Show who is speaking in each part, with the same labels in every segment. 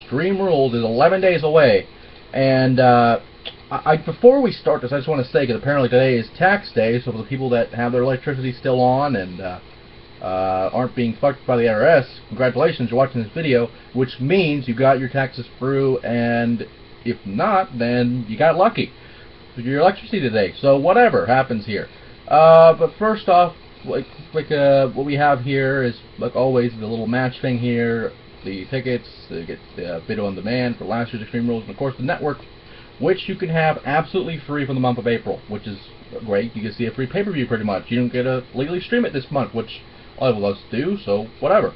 Speaker 1: Extreme Rules is 11 days away, and before we start this, I just want to say, because apparently today is tax day, so for the people that have their electricity still on and aren't being fucked by the IRS, congratulations, you're watching this video, which means you got your taxes through, and if not, then you got lucky with your electricity today. So whatever happens here. But first off, what we have here is, like always, the little match thing here, the tickets, you get the video on demand for last year's Extreme Rules, and of course the network, which you can have absolutely free for the month of April, which is great. You can see a free pay-per-view pretty much. You don't get to legally stream it this month, which all of us do, so whatever.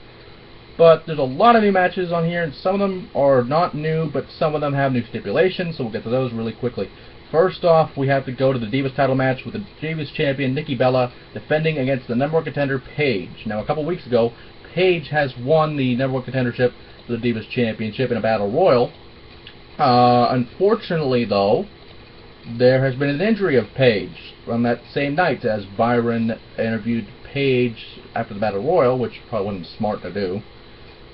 Speaker 1: But there's a lot of new matches on here, and some of them are not new, but some of them have new stipulations, so we'll get to those really quickly. First off, we have to go to the Divas title match with the Divas champion Nikki Bella defending against the number one contender Paige. Now, a couple weeks ago, Paige has won the number one contendership for the Divas championship in a battle royal. Unfortunately, though, there has been an injury of Paige on that same night, as Byron interviewed Paige after the battle royal, which probably wasn't smart to do.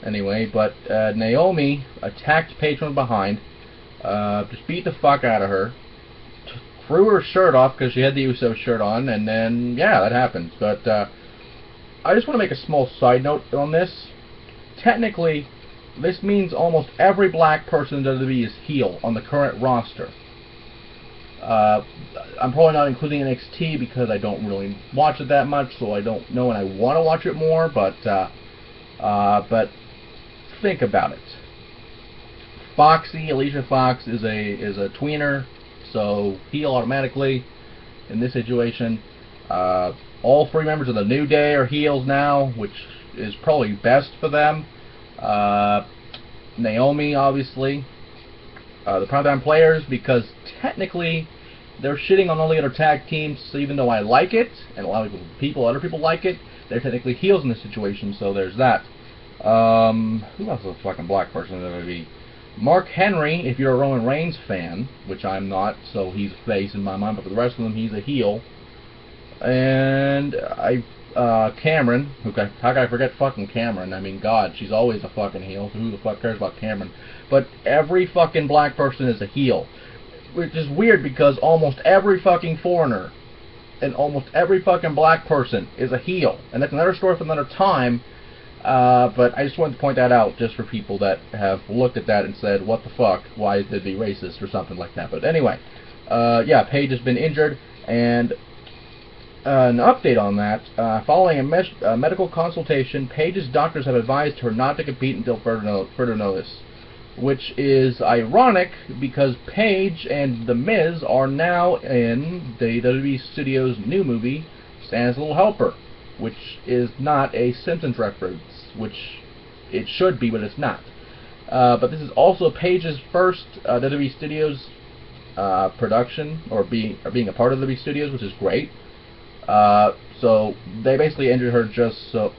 Speaker 1: Anyway, but Naomi attacked Paige from behind, just beat the fuck out of her, threw her shirt off because she had the Uso shirt on, and then, yeah, that happened. But I just want to make a small side note on this. Technically, this means almost every black person in WWE is heel on the current roster. I'm probably not including NXT because I don't really watch it that much, so I don't know, and I want to watch it more. But think about it. Foxy, Alicia Fox is a tweener, so heel automatically in this situation. All three members of the New Day are heels now, which is probably best for them. Naomi, obviously. The Primetime Players, because technically they're shitting on all the other tag teams, so even though I like it, and a lot of other people like it, they're technically heels in this situation, so there's that. Who else is a fucking black person in WWE? Mark Henry, if you're a Roman Reigns fan, which I'm not, so he's a face in my mind, but for the rest of them, he's a heel. And Cameron, how can I forget fucking Cameron? I mean, God, she's always a fucking heel, so who the fuck cares about Cameron? But every fucking black person is a heel, which is weird because almost every fucking foreigner and almost every fucking black person is a heel, and that's another story for another time. But I just wanted to point that out just for people that have looked at that and said, what the fuck, why did they be racist or something like that. But anyway, yeah, Paige has been injured, and an update on that, following a medical consultation, Paige's doctors have advised her not to compete until further notice, which is ironic because Paige and The Miz are now in the WWE Studios' new movie, Santa's Little Helper, which is not a Simpsons reference, which it should be, but it's not. But this is also Paige's first WWE Studios production, or being a part of WWE Studios, which is great. So they basically injured her just so,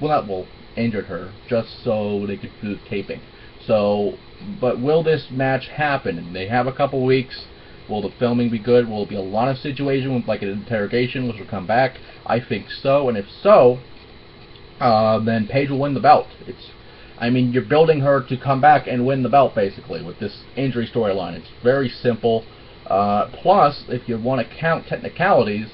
Speaker 1: injured her just so they could do the taping. So, but will this match happen? They have a couple weeks. Will the filming be good? Will it be a lot of situation with like an interrogation, which will come back? I think so, and if so, then Paige will win the belt. I mean, you're building her to come back and win the belt, basically, with this injury storyline. It's very simple. Plus, if you want to count technicalities,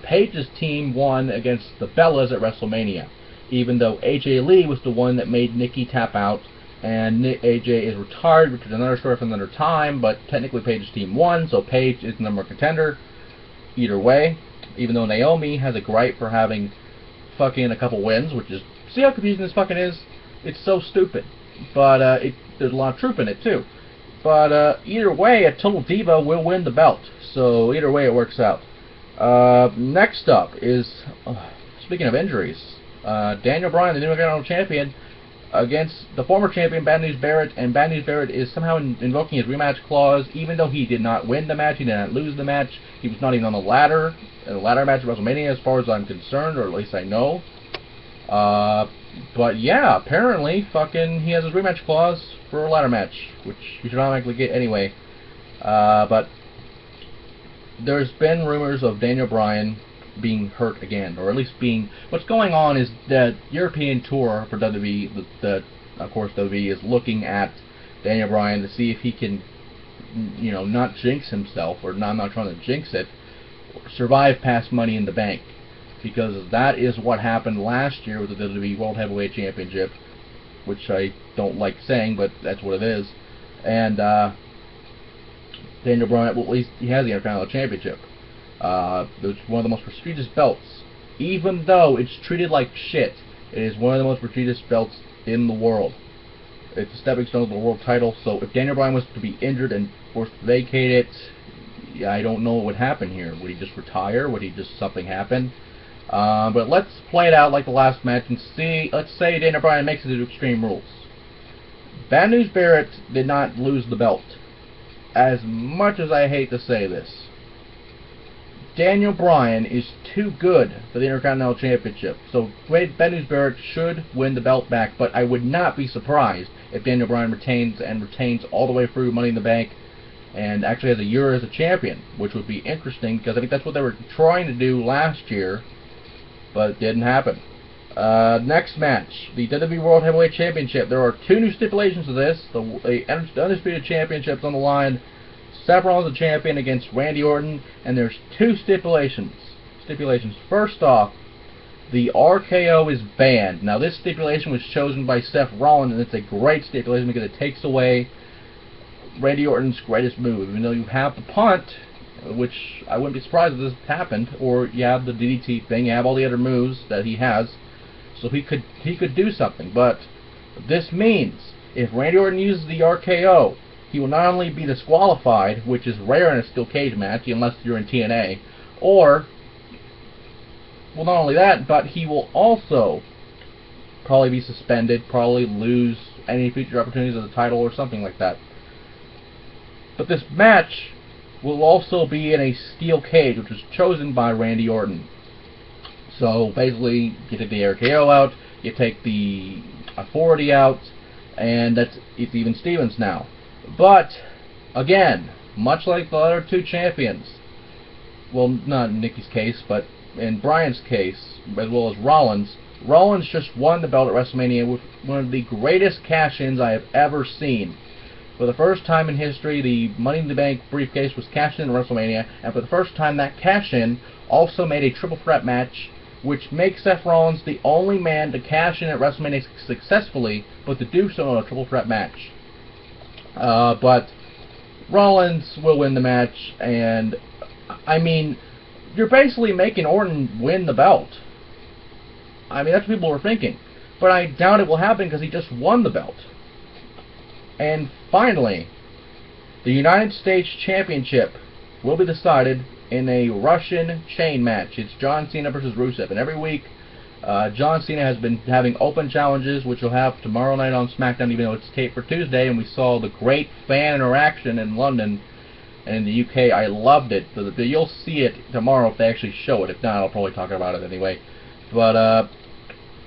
Speaker 1: Paige's team won against the Bellas at WrestleMania, even though AJ Lee was the one that made Nikki tap out, and AJ is retired, which is another story for another time, but technically Paige's team won, so Paige is the number one contender. Either way, even though Naomi has a gripe for having fucking a couple wins, which is, see how confusing this fucking is? It's so stupid. But there's a lot of truth in it too. But either way, a Total Diva will win the belt, so either way it works out. Next up is, speaking of injuries, Daniel Bryan, the new Intercontinental Champion, against the former champion Bad News Barrett, and Bad News Barrett is somehow invoking his rematch clause, even though he did not win the match, he did not lose the match, he was not even on the ladder, in the ladder match at WrestleMania as far as I'm concerned, or at least I know. But yeah, apparently, fucking, he has his rematch clause for a ladder match, which you should automatically get anyway. But there's been rumors of Daniel Bryan being hurt again, or at least being, what's going on is the European tour for WWE, of course WWE is looking at Daniel Bryan to see if he can, you know, not jinx himself, or I'm not trying to jinx it, survive past Money in the Bank, because that is what happened last year with the WWE World Heavyweight Championship, which I don't like saying, but that's what it is. And Daniel Bryan, well, at least he has the Intercontinental Championship. It's one of the most prestigious belts. Even though it's treated like shit, it is one of the most prestigious belts in the world. It's a stepping stone to the world title, so if Daniel Bryan was to be injured and forced to vacate it, yeah, I don't know what would happen here. Would he just retire? Would he just something happen? But let's play it out like the last match and see. Let's say Daniel Bryan makes it to Extreme Rules. Bad News Barrett did not lose the belt. As much as I hate to say this, Daniel Bryan is too good for the Intercontinental Championship. So Bad News Barrett should win the belt back, but I would not be surprised if Daniel Bryan retains all the way through Money in the Bank and actually has a year as a champion, which would be interesting because I think that's what they were trying to do last year, but it didn't happen. Next match, the WWE World Heavyweight Championship. There are two new stipulations to this. The Undisputed Championship's on the line. Seth Rollins the champion against Randy Orton, and there's two stipulations. First off, the RKO is banned. Now, this stipulation was chosen by Seth Rollins, and it's a great stipulation because it takes away Randy Orton's greatest move. Even though you have the punt, which I wouldn't be surprised if this happened, or you have the DDT thing, you have all the other moves that he has, so he could do something. But this means if Randy Orton uses the RKO, he will not only be disqualified, which is rare in a steel cage match, unless you're in TNA, or, well, not only that, but he will also probably be suspended, probably lose any future opportunities of the title or something like that. But this match will also be in a steel cage, which was chosen by Randy Orton. So basically, you take the RKO out, you take the authority out, and it's even Stevens now. But again, much like the other two champions, well, not in Nikki's case, but in Bryan's case, as well as Rollins just won the belt at WrestleMania with one of the greatest cash-ins I have ever seen. For the first time in history, the Money in the Bank briefcase was cashed in at WrestleMania, and for the first time, that cash-in also made a triple threat match, which makes Seth Rollins the only man to cash in at WrestleMania successfully, but to do so in a triple threat match. But Rollins will win the match, and I mean, you're basically making Orton win the belt. I mean, that's what people were thinking. But I doubt it will happen because he just won the belt. And finally, the United States Championship will be decided in a Russian chain match. It's John Cena versus Rusev. And every week, John Cena has been having open challenges, which he'll have tomorrow night on SmackDown, even though it's taped for Tuesday. And we saw the great fan interaction in London and in the UK. I loved it. You'll see it tomorrow if they actually show it. If not, I'll probably talk about it anyway. But,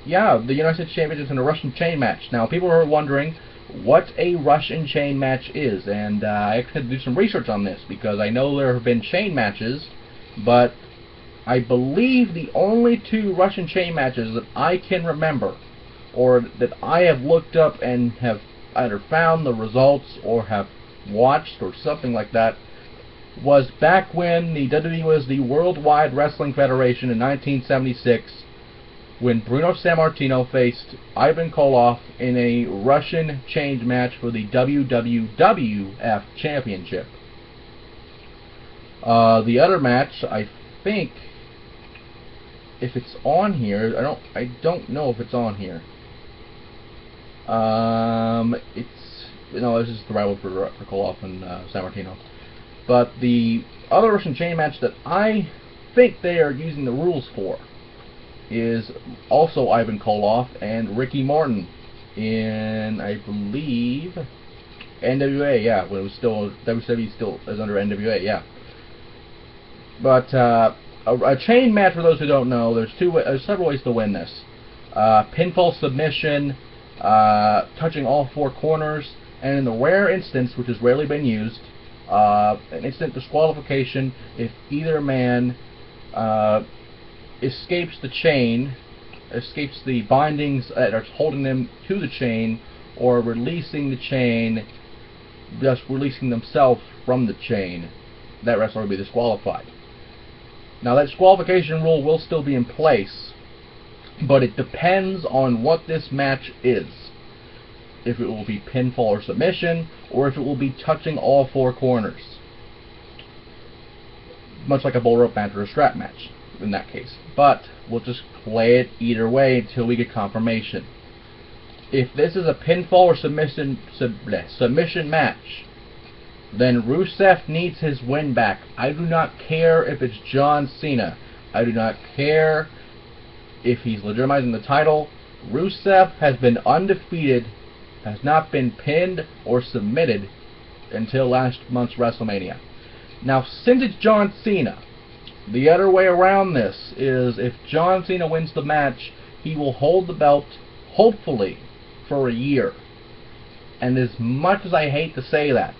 Speaker 1: yeah, the United States Championship is in a Russian chain match. Now, people are wondering what a Russian chain match is, and I actually had to do some research on this because I know there have been chain matches, but I believe the only two Russian chain matches that I can remember, or that I have looked up and have either found the results or have watched or something like that, was back when the WWE was the Worldwide Wrestling Federation in 1976, when Bruno Sammartino faced Ivan Koloff in a Russian chain match for the WWF Championship. The other match, I think, if it's on here, I don't know if it's on here. This is the rival for Koloff and Sammartino. But the other Russian chain match that I think they are using the rules for is also Ivan Koloff and Ricky Morton in, I believe, NWA, yeah, when it was still, WCW still is under NWA, yeah. But a chain match, for those who don't know, there's several ways to win this. Pinfall submission, touching all four corners, and in the rare instance, which has rarely been used, an instant disqualification if either man escapes the chain, escapes the bindings that are holding them to the chain, or releasing the chain just releasing themselves from the chain, that wrestler will be disqualified. Now that disqualification rule will still be in place, but it depends on what this match is. If it will be pinfall or submission, or if it will be touching all four corners. Much like a bull rope match or a strap match in that case. But we'll just play it either way until we get confirmation. If this is a pinfall or submission match, then Rusev needs his win back. I do not care if it's John Cena. I do not care if he's legitimizing the title. Rusev has been undefeated, has not been pinned or submitted until last month's WrestleMania. Now, since it's John Cena, the other way around this is if John Cena wins the match, he will hold the belt, hopefully, for a year. And as much as I hate to say that,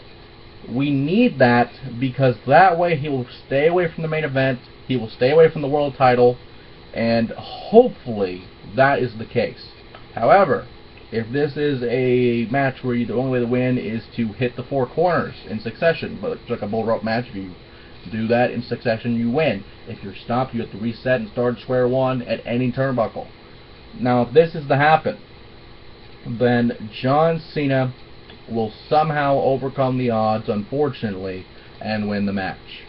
Speaker 1: we need that because that way he will stay away from the main event, he will stay away from the world title, and hopefully that is the case. However, if this is a match where the only way to win is to hit the four corners in succession, but it's like a bull rope match, if you do that in succession, you win. If you're stopped, you have to reset and start at square one at any turnbuckle. Now, if this is to happen, then John Cena will somehow overcome the odds, unfortunately, and win the match.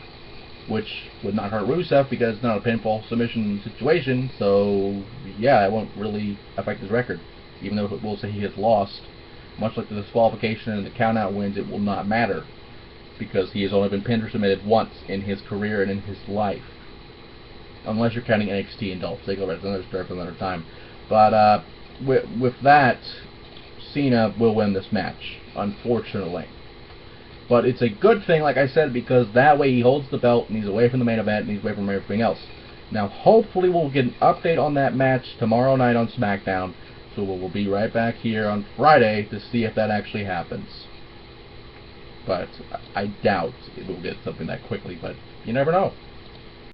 Speaker 1: Which would not hurt Rusev because it's not a pinfall submission situation, so yeah, it won't really affect his record. Even though it will say he has lost, much like the disqualification and the countout wins, it will not matter because he has only been pinned or submitted once in his career and in his life. Unless you're counting NXT and Dolph Ziggler, that's another story for another time. But with that, Cena will win this match, unfortunately. But it's a good thing, like I said, because that way he holds the belt and he's away from the main event and he's away from everything else. Now, hopefully we'll get an update on that match tomorrow night on SmackDown. So we'll be right back here on Friday to see if that actually happens. But I doubt it will get something that quickly, but you never know.